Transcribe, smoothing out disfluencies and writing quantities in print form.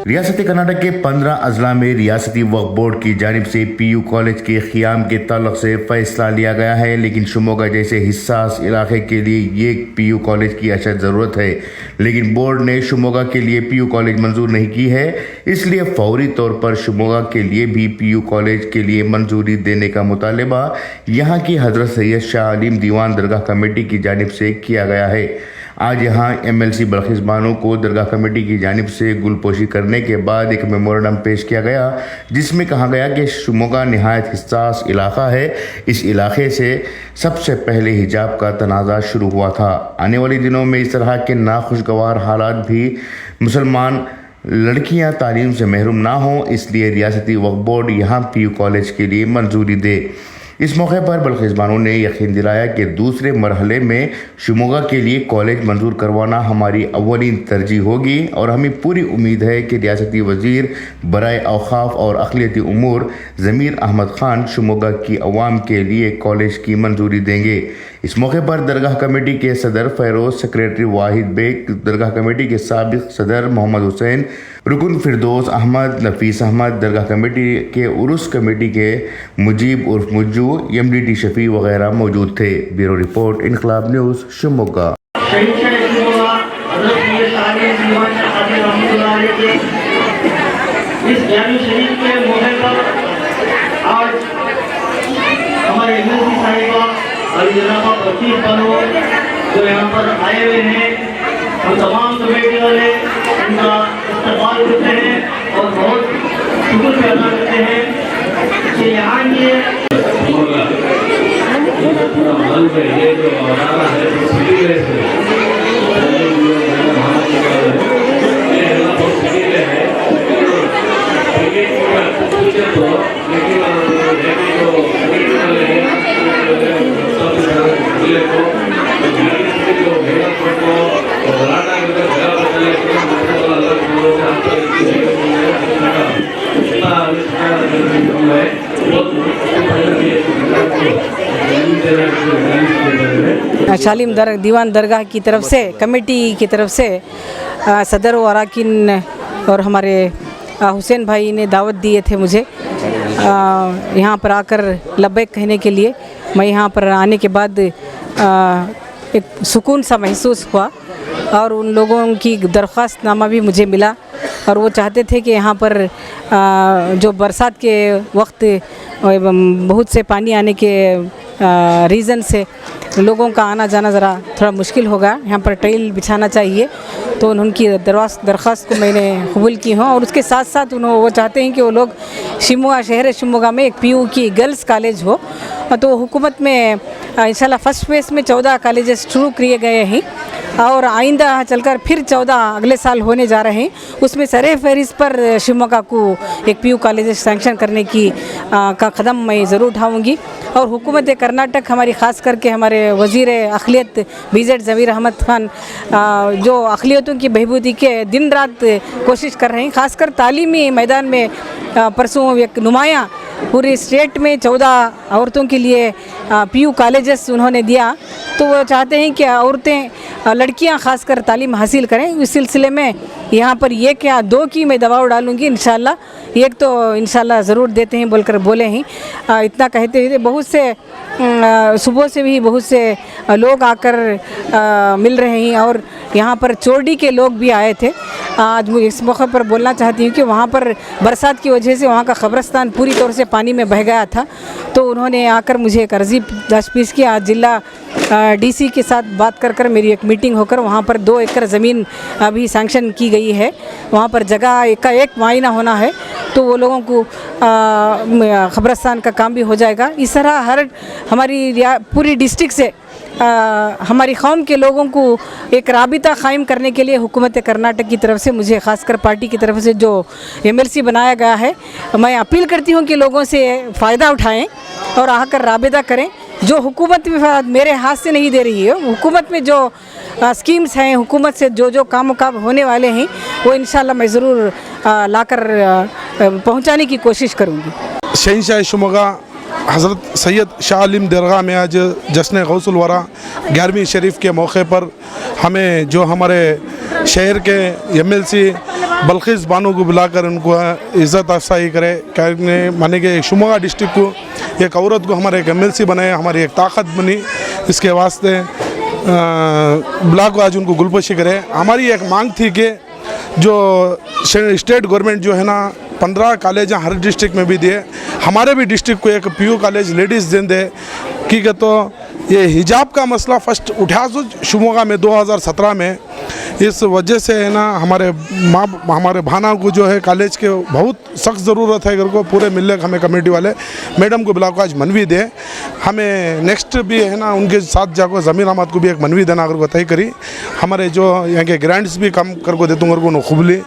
रियासती कर्नाटक के 15 अजला में रियासती वक्फ बोर्ड की जानिब से पीयू कॉलेज के क़ियाम के ताल्लुक से फ़ैसला लिया गया है, लेकिन शिमोगा जैसे हिस्सास इलाके के लिए ये पीयू कॉलेज की अशद ज़रूरत है। लेकिन बोर्ड ने शिमोगा के लिए पीयू कॉलेज मंजूर नहीं की है, इसलिए फौरी तौर पर शिमोगा के लिए भी पीयू कॉलेज के लिए मंजूरी देने का मुतालबा यहाँ की हज़रत सैयद शाह आलिम दीवान दरगाह कमेटी की जानिब से किया गया है। आज यहाँ MLC बल्किस बानो को दरगाह कमेटी की जानिब से गुलपोशी करने के बाद एक मेमोरेंडम पेश किया गया, जिसमें कहा गया कि शिमोगा नहायत हिस्सास इलाका है। इस इलाके से सबसे पहले हिजाब का तनाज़ा शुरू हुआ था। आने वाले दिनों में इस तरह के नाखुशगवार हालात भी मुसलमान लड़कियां तालीम से महरूम ना हों, इसलिए रियासती वक्फ बोर्ड यहाँ पीयू कॉलेज के लिए मंजूरी दे। इस मौके पर बल्किस बानो ने यकीन दिलाया कि दूसरे मरहले में शिमोगा के लिए कॉलेज मंजूर करवाना हमारी अव्वलीन तरजीह होगी और हमें पूरी उम्मीद है कि रियासती वज़ीर बराए औक़ाफ़ और अक़लियती उमूर ज़मीर अहमद ख़ान शिमोगा की अवाम के लिए कॉलेज की मंजूरी देंगे। इस मौके पर दरगाह कमेटी के सदर फ़ैरोज़, सेक्रेटरी वाहिद बेग, दरगाह कमेटी के साबिक़ सदर मोहम्मद हुसैन, रुकन फिरदौस अहमद, नफीस अहमद, दरगाह कमेटी के उरुस कमेटी के मुजीब उर्फ मुज्जू, MDT शफ़ी वगैरह मौजूद थे। ब्यूरो रिपोर्ट, इनकलाब न्यूज़, शिमोगा। जो यहाँ पर आए हुए हैं, हम तमाम कमेटी वाले उनका इस्तेमाल करते हैं और बहुत शुक्र अदा करते हैं कि यहाँ ये शालिम दीवान दरगाह की तरफ से, कमेटी की तरफ से सदर व अराकीन और हमारे हुसैन भाई ने दावत दिए थे मुझे यहाँ पर आकर लब्बैक कहने के लिए। मैं यहाँ पर आने के बाद एक सुकून सा महसूस हुआ और उन लोगों की दरख्वास्तनामा भी मुझे मिला और वो चाहते थे कि यहाँ पर जो बरसात के वक्त बहुत से पानी आने के रीज़न से लोगों का आना जाना ज़रा थोड़ा मुश्किल होगा, यहाँ पर टाइल बिछाना चाहिए। तो उनकी दरख्वास्त को मैंने कबूल की हूँ और उसके साथ साथ वो चाहते हैं कि वो लोग शिमोगा, शहर शिमोगा में एक पीयू की गर्ल्स कॉलेज हो। तो हुकूमत में इंशाल्लाह फ़र्स्ट फेज़ में 14 कॉलेजेस शुरू किए गए हैं और आइंदा चलकर फिर 14 अगले साल होने जा रहे हैं। उसमें सरे फहरिस्त पर शिमोगा को एक पीयू कॉलेज सैंक्शन करने की का कदम मैं ज़रूर उठाऊँगी। और हुकूमत कर्नाटक हमारी ख़ास करके हमारे वज़ीर अक़लियत BZ ज़मीर अहमद ख़ान जो अक़लियतों की बहबूदी के दिन रात कोशिश कर रहे हैं, ख़ासकर तालीमी मैदान में परसों एक नुमाया पूरे स्टेट में 14 औरतों के लिए पीयू कॉलेजेस उन्होंने दिया। तो वो चाहते हैं कि औरतें, लड़कियां ख़ासकर तालीम हासिल करें। इस सिलसिले में यहाँ पर एक या 2 की मैं दबाव डालूँगी इंशाल्लाह, एक तो इंशाल्लाह ज़रूर देते हैं बोलकर बोले हैं। इतना कहते हुए बहुत से सुबह से भी बहुत से लोग आकर मिल रहे हैं और यहाँ पर चोरडी के लोग भी आए थे। आज मैं इस मौके पर बोलना चाहती हूँ कि वहाँ पर बरसात की वजह से वहाँ का कब्रिस्तान पूरी तौर से पानी में बह गया था। तो उन्होंने आकर मुझे एक अर्ज़ी पेश की। आज जिला DC के साथ बात कर मेरी एक मीटिंग होकर वहाँ पर 2 एकड़ ज़मीन अभी सैंक्शन की गई है। वहाँ पर जगह का एक मुआयना होना है, तो वो लोगों को कब्रिस्तान का काम भी हो जाएगा। इस तरह हर हमारी पूरी डिस्ट्रिक्ट से हमारी कौम के लोगों को एक राबिता कायम करने के लिए हुकूमत कर्नाटक की तरफ से, मुझे ख़ासकर पार्टी की तरफ से जो MLC बनाया गया है, मैं अपील करती हूँ कि लोगों से फ़ायदा उठाएं और आकर राबिता करें। जो हुकूमत मेरे हाथ से नहीं दे रही है, हुकूमत में जो स्कीम्स हैं, हुकूमत से जो काम होने वाले हैं, वो इंशाल्लाह मैं ज़रूर लाकर पहुँचाने की कोशिश करूँगी। शहंशाह शिमोगा हज़रत सैयद शाह आलिम दरगाह में आज जश्न गौसुल वरा 11वीं शरीफ के मौके पर हमें जो हमारे शहर के MLC बल्किस बानो को बुलाकर उनको इज़्ज़त अफसाई करे। कहने माने कि शिमोगा डिस्ट्रिक्ट को एक औरत को हमारे एक MLC बनाए, हमारी एक ताकत बनी, इसके वास्ते बुला को आज उनको गुलपोशी करे। हमारी एक मांग थी कि जो स्टेट गवर्नमेंट जो है ना 15 कॉलेज हर डिस्ट्रिक्ट में भी दिए, हमारे भी डिस्ट्रिक्ट को एक PU कॉलेज लेडीज़ दें दे कि तो ये हिजाब का मसला फर्स्ट उठा शिमोगा में 2017 में। इस वजह से है ना हमारे भाना को जो है कॉलेज के बहुत सख्त ज़रूरत है। अगर को पूरे मिलने हमें कमेटी वाले मैडम को बुला को आज मनवी दे, हमें नेक्स्ट भी है ना उनके साथ जाकर ज़मीर अहमद को भी एक मनवी देना अगर को तय करी। हमारे जो यहाँ के ग्रांट्स भी कम कर को देतूँगा उनको खुबली